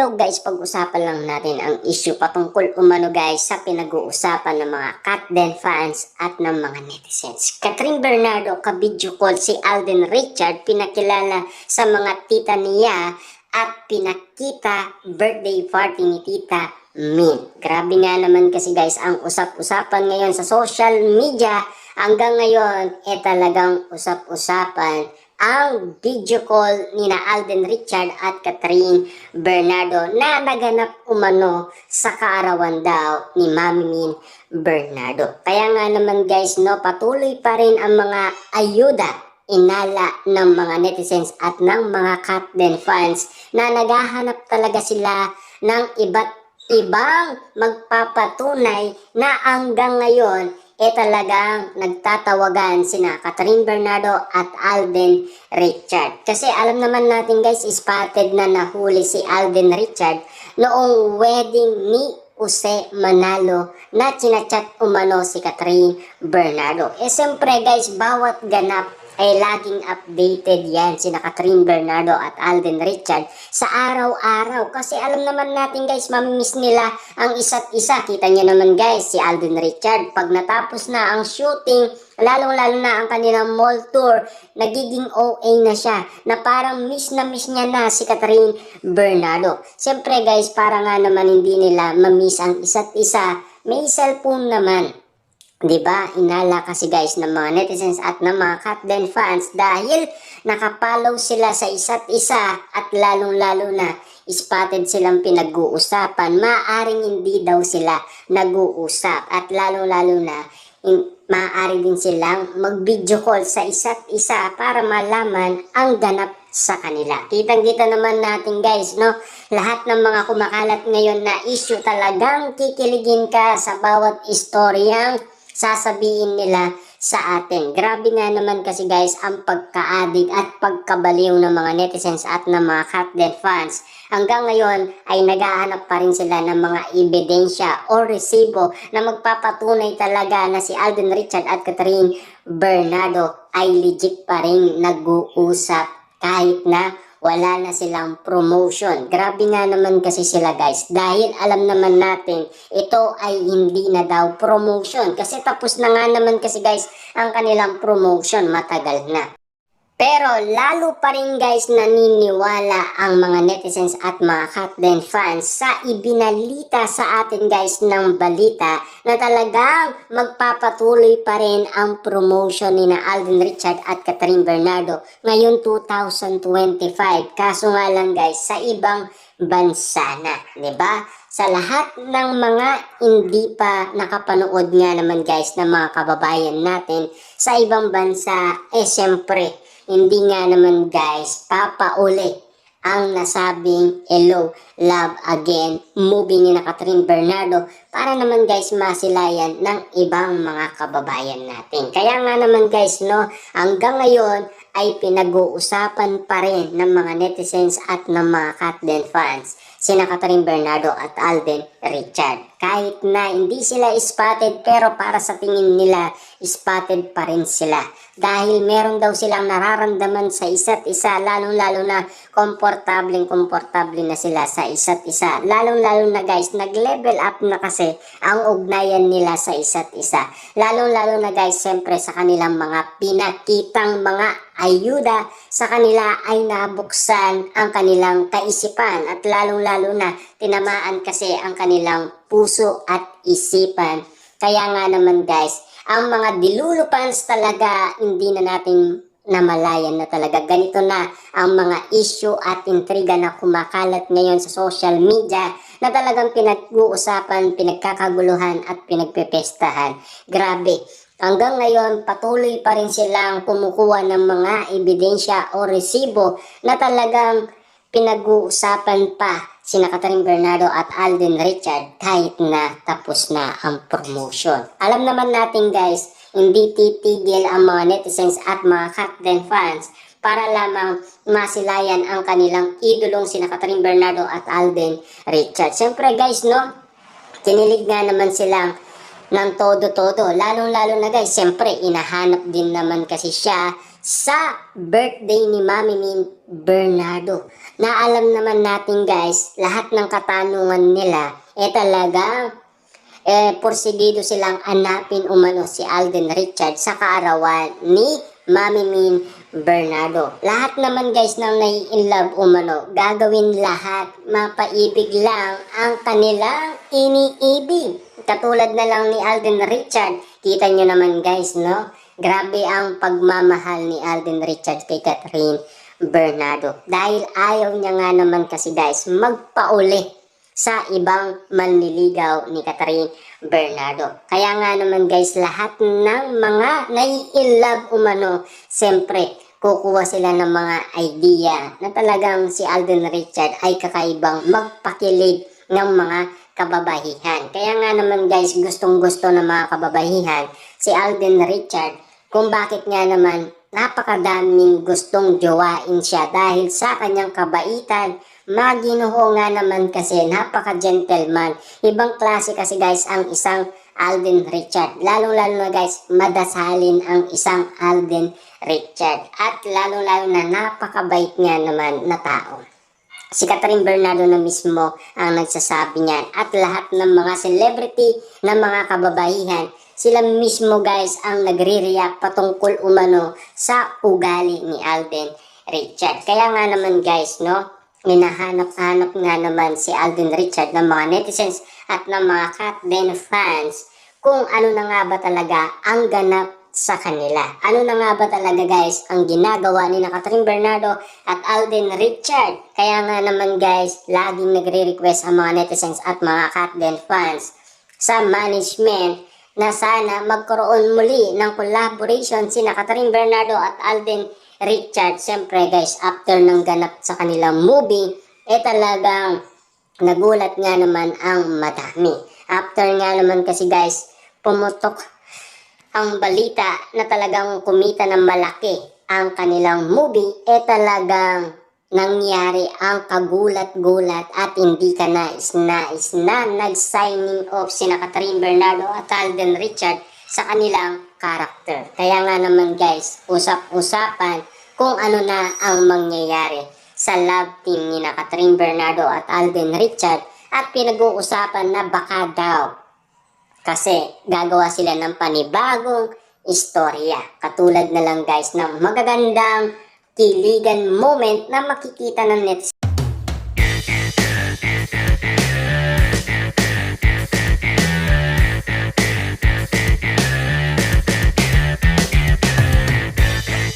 Hello guys, pag-usapan lang natin ang issue patungkol umano guys sa pinag-uusapan ng mga Katden fans at ng mga netizens. Catherine Bernardo ka-video call si Alden Richard, pinakilala sa mga tita niya at pinakita birthday party ni Tita Min. Grabe nga naman kasi guys ang usap-usapan ngayon sa social media. Hanggang ngayon talagang usap-usapan ang video call ni na Alden Richard at Catherine Bernardo na naganap umano sa kaarawan daw ni Mami Min Bernardo. Kaya nga naman guys, no, patuloy pa rin ang mga ayuda inala ng mga netizens at ng mga Katden fans na naghahanap talaga sila ng iba't ibang magpapatunay na hanggang ngayon talagang nagtatawagan sina Catherine Bernardo at Alden Richard. Kasi alam naman natin guys, spotted na nahuli si Alden Richard noong wedding ni Jose Manalo na chinachat umano si Catherine Bernardo. Siyempre guys, bawat ganap ay laging updated yan sina Catherine Bernardo at Alden Richard sa araw-araw. Kasi alam naman natin guys, mamimiss nila ang isa't isa. Kita nyo naman guys, si Alden Richard, pag natapos na ang shooting, lalong-lalo na ang kanilang mall tour, nagiging OA na siya, na parang miss niya na si Catherine Bernardo. Siyempre guys, para nga naman hindi nila mamiss ang isa't isa, may cellphone naman. Diba? Inala kasi guys ng mga netizens at ng mga Katden fans dahil nakapollow sila sa isa't isa at lalong-lalo na spotted silang pinag-uusapan. Maaring hindi daw sila nag-uusap at lalong-lalo na maaari din silang mag-video call sa isa't isa para malaman ang ganap sa kanila. Kitang-kita naman natin guys, no? Lahat ng mga kumakalat ngayon na issue talagang kikiligin ka sa bawat istoryang sasabihin nila sa atin. Grabe nga naman kasi guys ang pagka-addict at pagkabaliw ng mga netizens at ng mga Katden fans. Hanggang ngayon ay naghahanap pa rin sila ng mga ebidensya o resibo na magpapatunay talaga na si Alden Richard at Catherine Bernardo ay legit pa rin nag-uusap kahit na wala na silang promotion. Grabe nga naman kasi sila guys. Dahil alam naman natin, ito ay hindi na daw promotion. Kasi tapos na nga naman kasi guys, ang kanilang promotion matagal na. Pero lalo pa rin guys naniniwala ang mga netizens at mga Katden fans sa ibinalita sa atin guys ng balita na talagang magpapatuloy pa rin ang promotion ni na Alden Richard at Catherine Bernardo ngayon 2025. Kaso nga lang guys, sa ibang bansa na, 'di ba? Sa lahat ng mga hindi pa nakapanood nga naman guys ng mga kababayan natin sa ibang bansa, siyempre hindi nga naman guys papauli ang nasabing Hello, Love Again movie ni na Catherine Bernardo para naman guys masilayan ng ibang mga kababayan natin. Kaya nga naman guys, no, hanggang ngayon ay pinag-uusapan pa rin ng mga netizens at ng mga Katden fans sina Catherine Bernardo at Alden Richard. Kahit na hindi sila spotted pero para sa tingin nila spotted pa rin sila. Dahil meron daw silang nararamdaman sa isa't isa, lalong-lalo na komportable na sila sa isa't isa. Lalong-lalo na guys, nag-level up na kasi ang ugnayan nila sa isa't isa. Lalong-lalo na guys, siyempre sa kanilang mga pinakitang mga ayuda, sa kanila ay nabuksan ang kanilang kaisipan at lalong-lalo na tinamaan kasi ang kanilang puso at isipan. Kaya nga naman guys, ang mga dilulupans talaga hindi na natin namalayan na talaga. Ganito na ang mga issue at intriga na kumakalat ngayon sa social media na talagang pinag-uusapan, pinagkakaguluhan at pinagpepestahan. Grabe. Hanggang ngayon, patuloy pa rin silang kumukuha ng mga ebidensya o resibo na talagang pinag-uusapan pa sina Catherine Bernardo at Alden Richard kahit na tapos na ang promotion. Alam naman natin guys, hindi titigil ang mga netizens at mga Katden fans para lamang masilayan ang kanilang idolong sina Catherine Bernardo at Alden Richard. Siyempre guys, no, kinilig nga naman silang ng todo-todo. Lalong-lalo na guys, siyempre, inahanap din naman kasi siya sa birthday ni Mami Min Bernardo. Na alam naman natin guys, lahat ng katanungan nila, talagang porsigido silang hanapin umano si Alden Richard sa kaarawan ni Mami Min Bernardo. Lahat naman guys na nai-inlove umano, gagawin lahat, mapaibig lang ang kanilang iniibig. Katulad na lang ni Alden Richard, kita nyo naman guys, no? Grabe ang pagmamahal ni Alden Richard kay Catherine Bernardo. Dahil ayaw niya nga naman kasi guys magpauli sa ibang manliligaw ni Catherine Bernardo. Kaya nga naman guys, lahat ng mga nai-inlove umano, siyempre, kukuha sila ng mga idea na talagang si Alden Richard ay kakaibang magpakilig ng mga kababaihan. Kaya nga naman guys, gustong-gusto ng mga kababaihan si Alden Richard kung bakit nga naman napakadaming gustong jowain siya dahil sa kanyang kabaitan. Maginuho nga naman kasi napaka-gentleman. Ibang klase kasi guys ang isang Alden Richard. Lalo-lalo na guys, madasalin ang isang Alden Richard. At lalo-lalo na napakabait nga naman na tao. Si Catherine Bernardo na mismo ang nagsasabi niyan. At lahat ng mga celebrity na mga kababaihan, sila mismo guys ang nagre-react patungkol umano sa ugali ni Alden Richard. Kaya nga naman guys, no? Hinahanap-hanap nga naman si Alden Richard ng mga netizens at ng mga Katden fans kung ano na nga ba talaga ang ganap sa kanila. Ano na nga ba talaga guys ang ginagawa ni Catherine Bernardo at Alden Richard. Kaya nga naman guys, laging nagre-request ang mga netizens at mga Katden fans sa management na sana magkaroon muli ng collaboration si Catherine Bernardo at Alden Richard. Siyempre guys, after ng ganap sa kanilang movie, talagang nagulat nga naman ang madami. After nga naman kasi guys, pumutok ang balita na talagang kumita ng malaki ang kanilang movie, talagang nangyari ang kagulat-gulat at hindi ka nais-nais na nag-signing off si Catherine Bernardo at Alden Richard sa kanilang karakter. Kaya nga naman guys, usap-usapan kung ano na ang mangyayari sa love team ni Catherine Bernardo at Alden Richard at pinag-uusapan na baka daw kasi gagawa sila ng panibagong istorya. Katulad na lang guys ng magagandang kiligan moment na makikita ng netizens